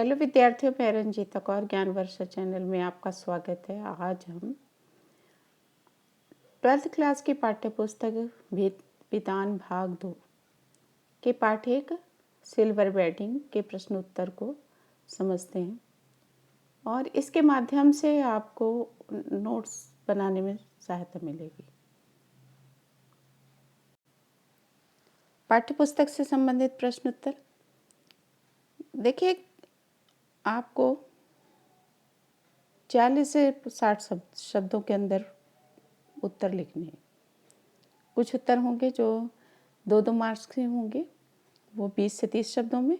Hello विद्यार्थियों, मैं रंजीता कौर ज्ञान वर्षा चैनल में आपका स्वागत है। आज हम 12th क्लास की पाठ्य पुस्तक विधान भाग 2 के पाठ 1 सिल्वर बेडिंग के प्रश्न उत्तर को समझते हैं और इसके माध्यम से आपको नोट्स बनाने में सहायता मिलेगी। पाठ्य पुस्तक से संबंधित प्रश्न उत्तर देखिए, आपको 40 से 60 शब्दों के अंदर उत्तर लिखने हैं। कुछ उत्तर होंगे जो 2-2 मार्क्स के होंगे, वो 20 से 30 शब्दों में,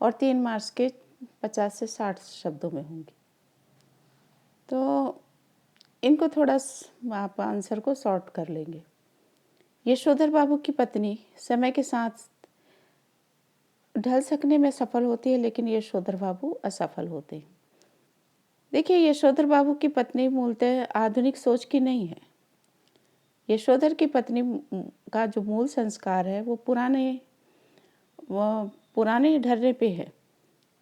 और 3 मार्क्स के 50 से 60 शब्दों में होंगे। तो इनको थोड़ा आप आंसर को शॉर्ट कर लेंगे। यशोधर बाबू की पत्नी समय के साथ ढल सकने में सफल होती है, लेकिन यशोधर बाबू असफल होते हैं। देखिए, यशोधर बाबू की पत्नी मूलतः आधुनिक सोच की नहीं है। यशोधर की पत्नी का जो मूल संस्कार है वो पुराने ढर्रे पे है,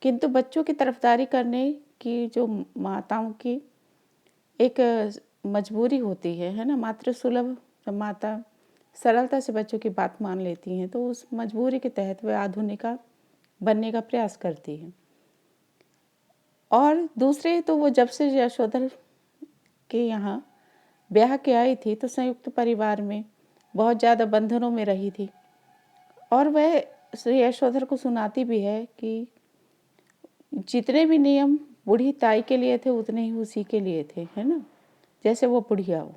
किंतु बच्चों की तरफदारी करने की जो माताओं की एक मजबूरी होती है ना, मातृसुलभ माता सरलता से बच्चों की बात मान लेती हैं, तो उस मजबूरी के तहत वह आधुनिका बनने का प्रयास करती है। और दूसरे तो वो जब से यशोधर के यहाँ ब्याह के आई थी तो संयुक्त परिवार में बहुत ज़्यादा बंधनों में रही थी, और वह यशोधर को सुनाती भी है कि जितने भी नियम बूढ़ी ताई के लिए थे उतने ही उसी के लिए थे, है ना, जैसे वो बुढ़िया हो।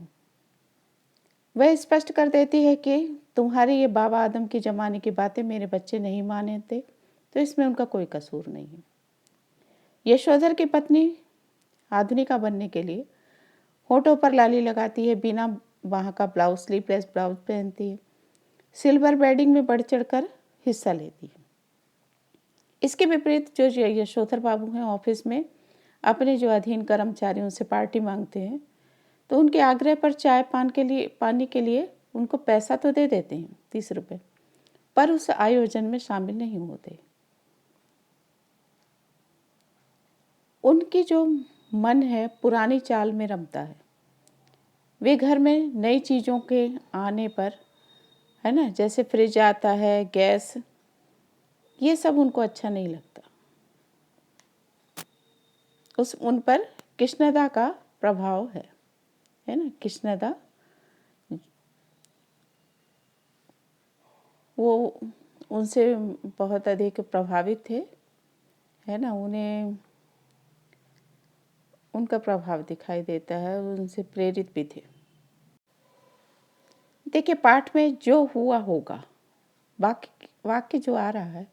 वह स्पष्ट कर देती है कि तुम्हारी ये बाबा आदम की ज़माने की बातें मेरे बच्चे नहीं मानते, तो इसमें उनका कोई कसूर नहीं है। यशोधर की पत्नी आधुनिका बनने के लिए होठों पर लाली लगाती है, बिना वहाँ का ब्लाउज स्लीवलेस ब्लाउज पहनती है, सिल्वर बेडिंग में बढ़ चढ़कर हिस्सा लेती है। इसके विपरीत जो यशोधर बाबू हैं, ऑफिस में अपने जो अधीन कर्मचारियों से पार्टी मांगते हैं, तो उनके आग्रह पर चाय पानी के लिए उनको पैसा तो दे देते हैं 30 रुपये, पर उस आयोजन में शामिल नहीं होते। उनकी जो मन है पुरानी चाल में रमता है। वे घर में नई चीज़ों के आने पर, है ना, जैसे फ्रिज आता है, गैस, ये सब उनको अच्छा नहीं लगता। उन पर कृष्णदा का प्रभाव है ना। कृष्णदा वो उनसे बहुत अधिक प्रभावित थे, है ना, उन्हें उनका प्रभाव दिखाई देता है, उनसे प्रेरित भी थे। देखिए, पाठ में जो हुआ होगा, वाक्य जो आ रहा है,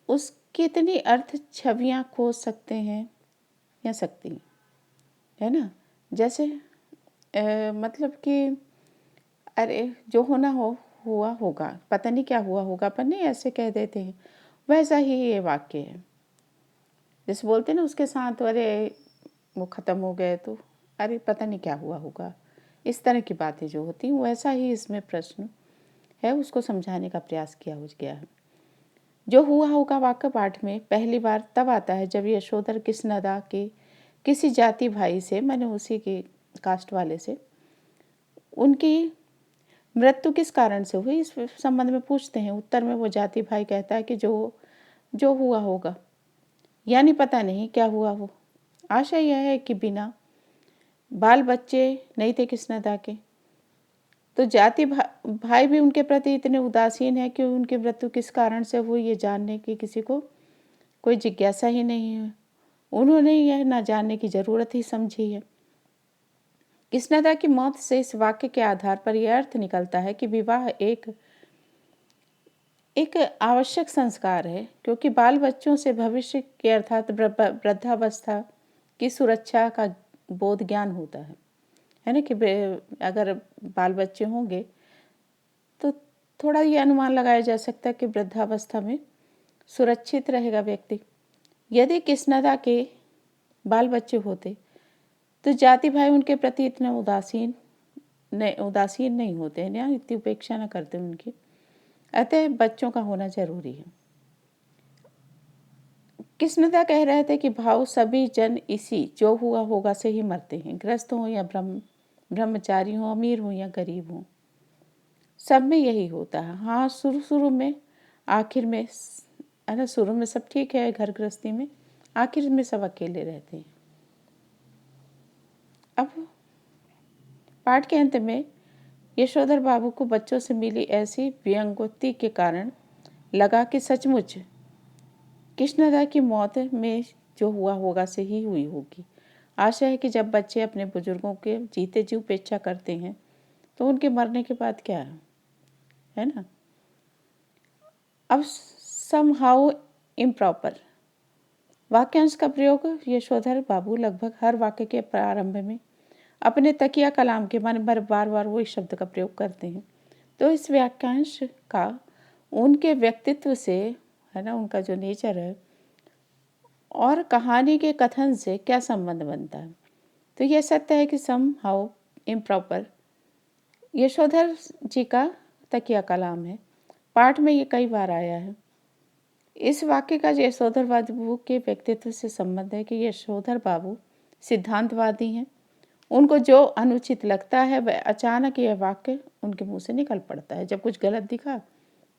उस कितनी अर्थ छवियाँ खोज सकते हैं या सकती हैं, है ना। जैसे मतलब कि अरे जो होना हुआ होगा, पता नहीं क्या हुआ होगा, पर नहीं ऐसे कह देते हैं, वैसा ही ये वाक्य है। जैसे बोलते हैं ना उसके साथ, अरे वो ख़त्म हो गए तो अरे पता नहीं क्या हुआ होगा, इस तरह की बातें जो होती हैं, वैसा ही इसमें प्रश्न है, उसको समझाने का प्रयास किया हो गया है। जो हुआ होगा वाक्य पाठ में पहली बार तब आता है जब यशोधर कृष्णदा के किसी जाति भाई से, मैंने उसी के कास्ट वाले से, उनकी मृत्यु किस कारण से हुई इस संबंध में पूछते हैं। उत्तर में वो जाति भाई कहता है कि जो हुआ होगा, यानी पता नहीं क्या हुआ। वो आशा यह है कि बिना बाल बच्चे नहीं थे कृष्णदा के, तो जाति भाई भी उनके प्रति इतने उदासीन है कि उनकी मृत्यु किस कारण से हुई ये जानने की किसी को कोई जिज्ञासा ही नहीं है। उन्होंने यह ना जानने की ज़रूरत ही समझी है। कृष्णदा की मौत से इस वाक्य के आधार पर यह अर्थ निकलता है कि विवाह एक आवश्यक संस्कार है, क्योंकि बाल बच्चों से भविष्य के अर्थात वृद्धावस्था की सुरक्षा का बोध ज्ञान होता है ना, कि अगर बाल बच्चे होंगे तो थोड़ा ये अनुमान लगाया जा सकता है कि वृद्धावस्था में सुरक्षित रहेगा व्यक्ति। यदि कृष्णदा के बाल बच्चे होते तो जाति भाई उनके प्रति इतने उदासीन नहीं होते हैं, या इतनी उपेक्षा न करते उनकी। अतः बच्चों का होना जरूरी है। कृष्णदा कह रहे थे कि भाव सभी जन इसी जो हुआ होगा से ही मरते हैं, ग्रस्त हो या ब्रह्मचारी हो, अमीर हो या गरीब हो, सब में यही होता है। हाँ, शुरू में, आखिर में, है ना, शुरू में सब ठीक है घर गृहस्थी में, आखिर में सब अकेले रहते हैं। अब पाठ के अंत में यशोधर बाबू को बच्चों से मिली ऐसी व्यंगोक्ति के कारण लगा कि सचमुच कृष्णदा की मौत में जो हुआ होगा से ही हुई होगी। आशा है कि जब बच्चे अपने बुजुर्गों के जीते जी उपेक्षा करते हैं तो उनके मरने के बाद क्या है ना। अब समहाउ इम्प्रॉपर वाक्यांश का प्रयोग यशोधर बाबू लगभग हर वाक्य के प्रारंभ में अपने तकिया कलाम के मन भर बार बार वही शब्द का प्रयोग करते हैं। तो इस वाक्यांश का उनके व्यक्तित्व से, है ना, उनका जो नेचर है और कहानी के कथन से क्या संबंध बनता है। तो यह सत्य है कि सम हाउ इम्प्रॉपर यशोधर जी का तकिया कलाम है। पाठ में ये कई बार आया है। इस वाक्य का यशोधर बाबू के व्यक्तित्व से संबंध है कि यशोधर बाबू सिद्धांतवादी हैं। उनको जो अनुचित लगता है वह अचानक यह वाक्य उनके मुंह से निकल पड़ता है। जब कुछ गलत दिखा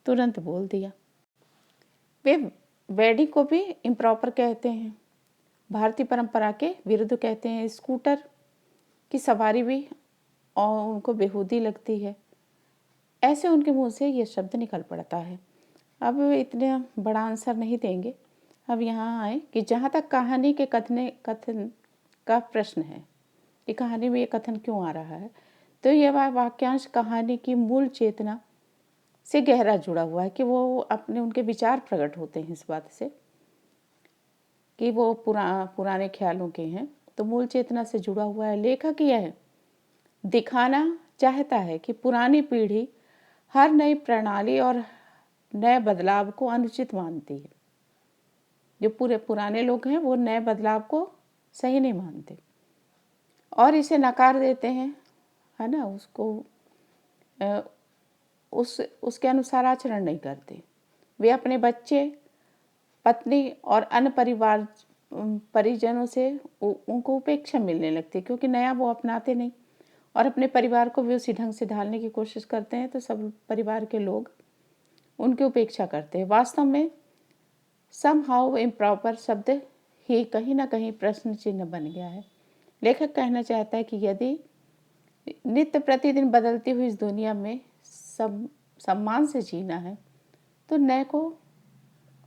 तुरंत बोल दिया। वे वेडिंग को भी इम्प्रॉपर कहते हैं, भारतीय परंपरा के विरुद्ध कहते हैं। स्कूटर की सवारी भी और उनको बेहूदी लगती है। ऐसे उनके मुंह से ये शब्द निकल पड़ता है। अब इतना बड़ा आंसर नहीं देंगे। अब यहाँ आए कि जहाँ तक कहानी के कथन का प्रश्न है कि कहानी में ये कथन क्यों आ रहा है, तो यह वाक्यांश कहानी की मूल चेतना से गहरा जुड़ा हुआ है कि वो अपने उनके विचार प्रकट होते हैं इस बात से कि वो पुराने ख्यालों के हैं। तो मूल चेतना से जुड़ा हुआ है। लेखक यह दिखाना चाहता है कि पुरानी पीढ़ी हर नई प्रणाली और नए बदलाव को अनुचित मानती है। जो पूरे पुराने लोग हैं वो नए बदलाव को सही नहीं मानते और इसे नकार देते हैं, है ना, उसको उसके अनुसार आचरण नहीं करते। वे अपने बच्चे, पत्नी और अन्य परिजनों से उनको उपेक्षा मिलने लगती है क्योंकि नया वो अपनाते नहीं और अपने परिवार को भी उसी ढंग से ढालने की कोशिश करते हैं। तो सब परिवार के लोग उनकी उपेक्षा करते हैं। वास्तव में सम हाउ इम्प्रॉपर शब्द ही कहीं ना कहीं प्रश्न चिन्ह बन गया है। लेखक कहना चाहता है कि यदि नित्य प्रतिदिन बदलती हुई इस दुनिया में सम्मान से जीना है तो नए को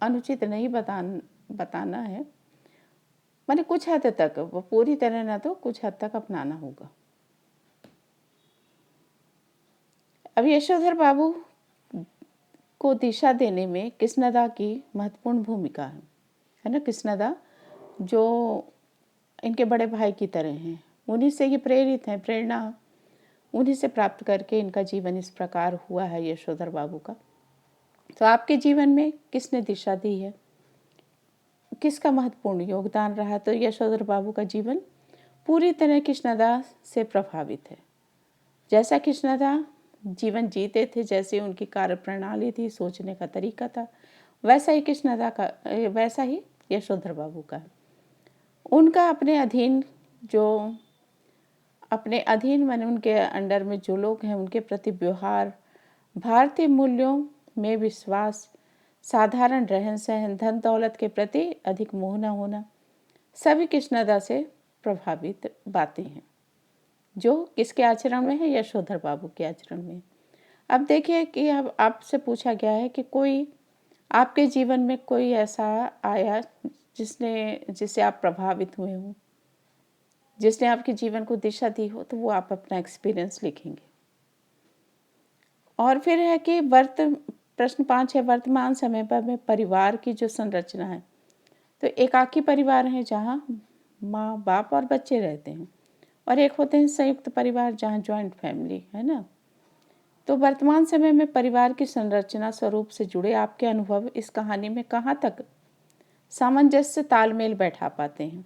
अनुचित नहीं बताना है। माने कुछ हद तक, वो पूरी तरह ना तो कुछ हद तक अपनाना होगा। अब यशोधर बाबू को दिशा देने में कृष्णदा की महत्वपूर्ण भूमिका है ना। कृष्णदा जो इनके बड़े भाई की तरह हैं, उन्हीं से ये प्रेरित हैं, प्रेरणा उन्हीं से प्राप्त करके इनका जीवन इस प्रकार हुआ है यशोधर बाबू का। तो आपके जीवन में किसने दिशा दी है, किसका महत्वपूर्ण योगदान रहा? तो यशोधर बाबू का जीवन पूरी तरह कृष्णदा से प्रभावित है। जैसा कृष्णदा जीवन जीते थे, जैसे उनकी कार्य प्रणाली थी, सोचने का तरीका था, वैसा ही यशोधर बाबू का है। उनका अपने अधीन माने उनके अंडर में जो लोग हैं उनके प्रति व्यवहार, भारतीय मूल्यों में विश्वास, साधारण रहन सहन, धन दौलत के प्रति अधिक मोह न होना, सभी कृष्णदा से प्रभावित बातें हैं जो किसके आचरण में है? यशोधर बाबू के आचरण में। अब देखिए कि अब आपसे पूछा गया है कि कोई आपके जीवन में कोई ऐसा आया जिससे आप प्रभावित हुए हो, जिसने आपके जीवन को दिशा दी हो, तो वो आप अपना एक्सपीरियंस लिखेंगे। और फिर है कि प्रश्न 5 है, वर्तमान समय पर में परिवार की जो संरचना है, तो एकाकी परिवार है जहाँ माँ बाप और बच्चे रहते हैं, और एक होते हैं संयुक्त परिवार जहाँ जॉइंट फैमिली है ना। तो वर्तमान समय में परिवार की संरचना स्वरूप से जुड़े आपके अनुभव इस कहानी में कहाँ तक सामंजस्य तालमेल बैठा पाते हैं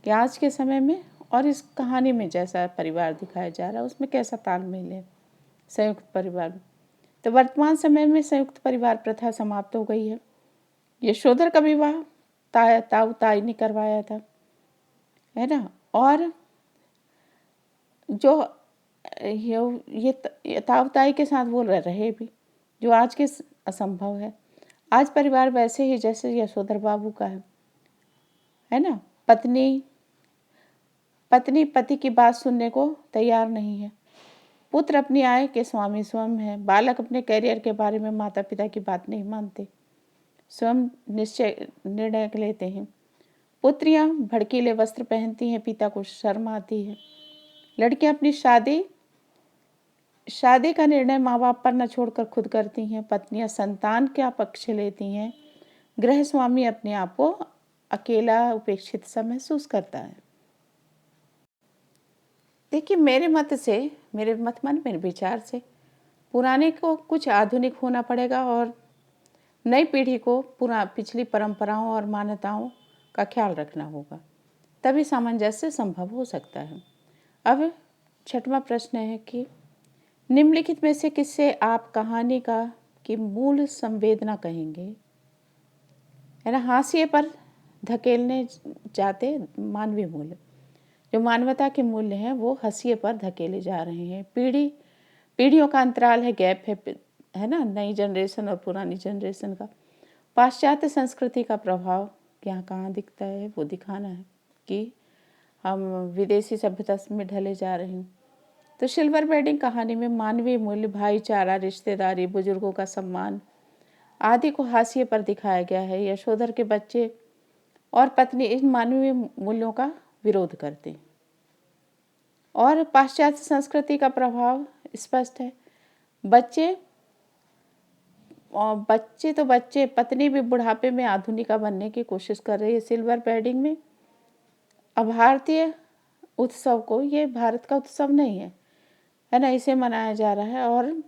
कि आज के समय में और इस कहानी में जैसा परिवार दिखाया जा रहा है उसमें कैसा तालमेल है संयुक्त परिवार में। तो वर्तमान समय में संयुक्त परिवार प्रथा समाप्त हो गई है। यशोधर का विवाह ताऊ ताई ने करवाया था, है ना। और जो ये ताऊ ताई के साथ वो रहे भी, जो आज के असंभव है। आज परिवार वैसे ही जैसे यशोधर बाबू का है ना। पत्नी पति की बात सुनने को तैयार नहीं है। पुत्र अपनी आय के स्वामी स्वयं है। बालक अपने करियर के बारे में माता पिता की बात नहीं मानते, स्वयं निर्णय लेते हैं। पुत्रियां भड़कीले वस्त्र पहनती हैं, पिता को शर्म आती है। लड़कियां अपनी शादी का निर्णय माँ बाप पर न छोड़कर खुद करती हैं। पत्नियां संतान का पक्ष लेती हैं। गृह स्वामी अपने आप को अकेला उपेक्षित सा महसूस करता है। देखिए, मेरे मेरे विचार से पुराने को कुछ आधुनिक होना पड़ेगा और नई पीढ़ी को पिछली परंपराओं और मान्यताओं का ख्याल रखना होगा, तभी सामंजस्य संभव हो सकता है। अब 6वां प्रश्न है कि निम्नलिखित में से किससे आप कहानी की मूल संवेदना कहेंगे, है ना। हाशिए पर धकेलने जाते मानवीय मूल्य, जो मानवता के मूल्य हैं वो हाशिए पर धकेले जा रहे हैं। पीढ़ियों का अंतराल है, गैप है ना, नई जनरेशन और पुरानी जनरेशन का। पाश्चात्य संस्कृति का प्रभाव यहाँ कहाँ दिखता है, वो दिखाना है कि हम विदेशी सभ्यता में ढले जा रहे हैं। तो सिल्वर वेडिंग कहानी में मानवीय मूल्य, भाईचारा, रिश्तेदारी, बुजुर्गों का सम्मान आदि को हाशिए पर दिखाया गया है। यशोधर के बच्चे और पत्नी इन मानवीय मूल्यों का विरोध करते हैं। और पाश्चात्य संस्कृति का प्रभाव स्पष्ट है। बच्चे पत्नी भी बुढ़ापे में आधुनिका बनने की कोशिश कर रही है सिल्वर वेडिंग में। अब भारतीय उत्सव को, ये भारत का उत्सव नहीं है ना, इसे मनाया जा रहा है और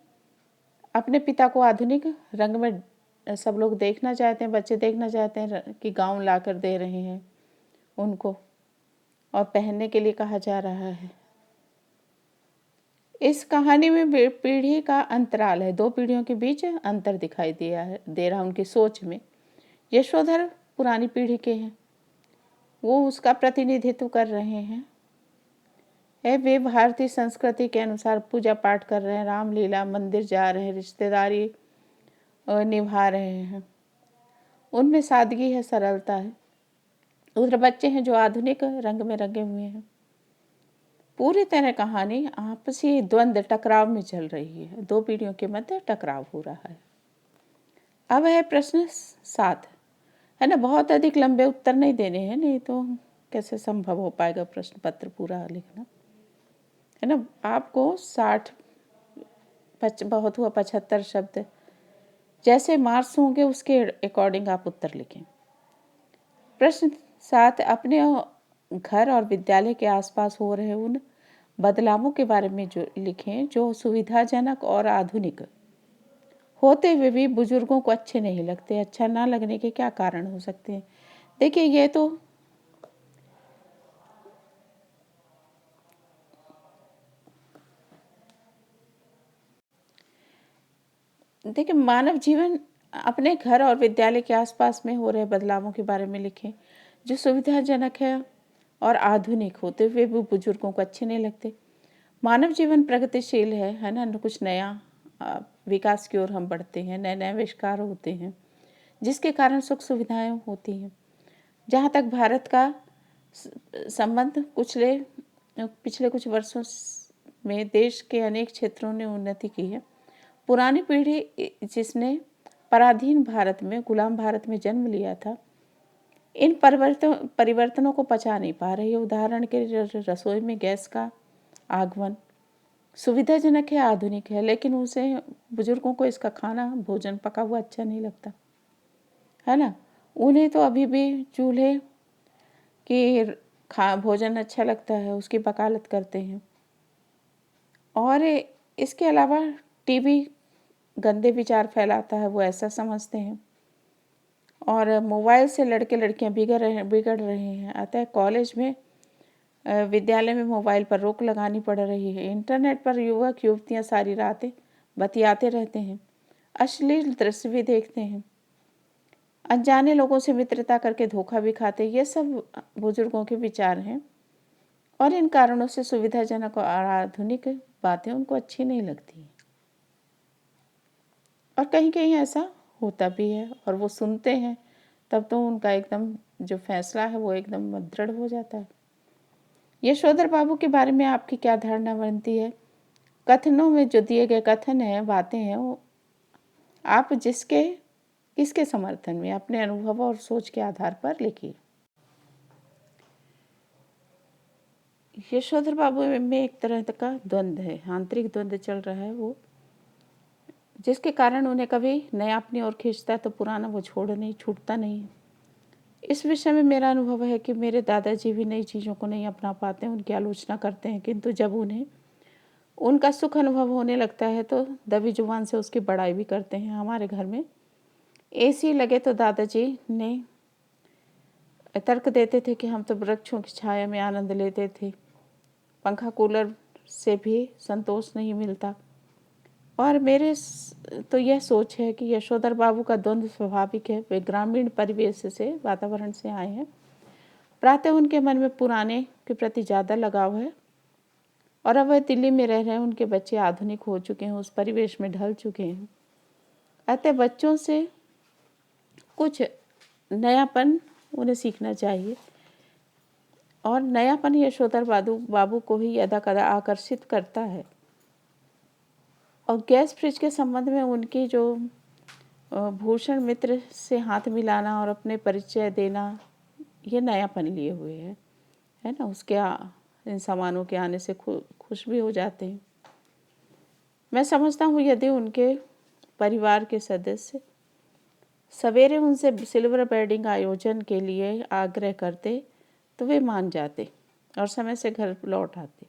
अपने पिता को आधुनिक रंग में सब लोग देखना चाहते हैं, बच्चे देखना चाहते हैं कि गाउन ला कर दे रहे हैं उनको और पहनने के लिए कहा जा रहा है। इस कहानी में पीढ़ी का अंतराल है, 2 पीढ़ियों के बीच अंतर दिखाई दे रहा उनकी सोच में। यशोधर पुरानी पीढ़ी के हैं, वो उसका प्रतिनिधित्व कर रहे हैं। वे भारतीय संस्कृति के अनुसार पूजा पाठ कर रहे हैं, रामलीला, मंदिर जा रहे हैं, रिश्तेदारी निभा रहे हैं। उनमें सादगी है, सरलता है। उधर बच्चे हैं जो आधुनिक रंग में रंगे हुए हैं। पूरी तरह कहानी आपसी द्वंद्व, टकराव में चल रही है। 2 पीढ़ियों के मध्य टकराव हो रहा है। अब है प्रश्न 7, है ना। बहुत अधिक लंबे उत्तर नहीं देने हैं, नहीं तो कैसे संभव हो पाएगा प्रश्न पत्र पूरा लिखना, है ना। आपको बहुत हुआ 75 शब्द, जैसे मार्क्स होंगे उसके अकॉर्डिंग आप उत्तर लिखें। प्रश्न 7, अपने घर और विद्यालय के आसपास हो रहे उन बदलावों के बारे में जो लिखें जो सुविधाजनक और आधुनिक होते हुए भी बुजुर्गों को अच्छे नहीं लगते। अच्छा ना लगने के क्या कारण हो सकते हैं। देखिए, ये तो मानव जीवन अपने घर और विद्यालय के आसपास में हो रहे बदलावों के बारे में लिखें जो सुविधाजनक है और आधुनिक होते हुए भी बुजुर्गों को अच्छे नहीं लगते। मानव जीवन प्रगतिशील है ना, कुछ नया विकास की ओर हम बढ़ते हैं, नए नए आविष्कार होते हैं जिसके कारण सुख सुविधाएं होती हैं। जहाँ तक भारत का संबंध, पिछले कुछ वर्षों में देश के अनेक क्षेत्रों ने उन्नति की है। पुरानी पीढ़ी जिसने पराधीन भारत में, गुलाम भारत में जन्म लिया था, इन परिवर्तनों को पचा नहीं पा रही है। उदाहरण के रसोई में गैस का आगमन सुविधाजनक है, आधुनिक है, लेकिन उसे बुजुर्गों को इसका खाना, भोजन पका हुआ अच्छा नहीं लगता, है ना। उन्हें तो अभी भी चूल्हे की भोजन अच्छा लगता है, उसकी वकालत करते हैं। और इसके अलावा टीवी गंदे विचार फैलाता है, वो ऐसा समझते हैं। और मोबाइल से लड़के लड़कियां बिगड़ रहे हैं। अतः कॉलेज में, विद्यालय में मोबाइल पर रोक लगानी पड़ रही है। इंटरनेट पर युवक युवतियां सारी रातें बतियाते रहते हैं, अश्लील दृश्य भी देखते हैं। अनजाने लोगों से मित्रता करके धोखा भी खाते। ये सब बुजुर्गों के विचार हैं और इन कारणों से सुविधाजनक और आधुनिक बातें उनको अच्छी नहीं लगती और कहीं-कहीं ऐसा होता भी है और वो सुनते हैं, तब तो उनका एकदम जो फैसला है वो एकदम दृढ़ हो जाता है। यशोधर बाबू के बारे में आपकी क्या धारणा बनती है? कथनों में जो दिए गए कथन हैं, बातें हैं, वो आप किसके समर्थन में, अपने अनुभव और सोच के आधार पर लिखिए। यशोधर बाबू में एक तरह का द्वंद्व है, आंतरिक द्वंद्व चल रहा है वो, जिसके कारण उन्हें कभी नया अपनी ओर खींचता तो पुराना वो छूटता नहीं। इस विषय में मेरा अनुभव है कि मेरे दादाजी भी नई चीज़ों को नहीं अपना पाते, उनकी आलोचना करते हैं, किंतु जब उन्हें उनका सुख अनुभव होने लगता है तो दबी जुबान से उसकी बड़ाई भी करते हैं। हमारे घर में एसी लगे तो दादाजी ने तर्क देते थे कि हम तो वृक्षों की छाया में आनंद लेते थे, पंखा कूलर से भी संतोष नहीं मिलता। और मेरे तो यह सोच है कि यशोधर बाबू का द्वंद्व स्वाभाविक है। वे ग्रामीण परिवेश से, वातावरण से आए हैं। प्रातः उनके मन में पुराने के प्रति ज़्यादा लगाव है और अब वह दिल्ली में रह रहे हैं। उनके बच्चे आधुनिक हो चुके हैं, उस परिवेश में ढल चुके हैं। अतः बच्चों से कुछ नयापन उन्हें सीखना चाहिए और नयापन यशोधर बाबू को ही यदाकदा आकर्षित करता है। और गैस फ्रिज के संबंध में उनकी जो भूषण मित्र से हाथ मिलाना और अपने परिचय देना, ये नयापन लिए हुए है ना। उसके इन सामानों के आने से खुश भी हो जाते हैं। मैं समझता हूँ यदि उनके परिवार के सदस्य सवेरे उनसे सिल्वर बेडिंग आयोजन के लिए आग्रह करते तो वे मान जाते और समय से घर लौट आते।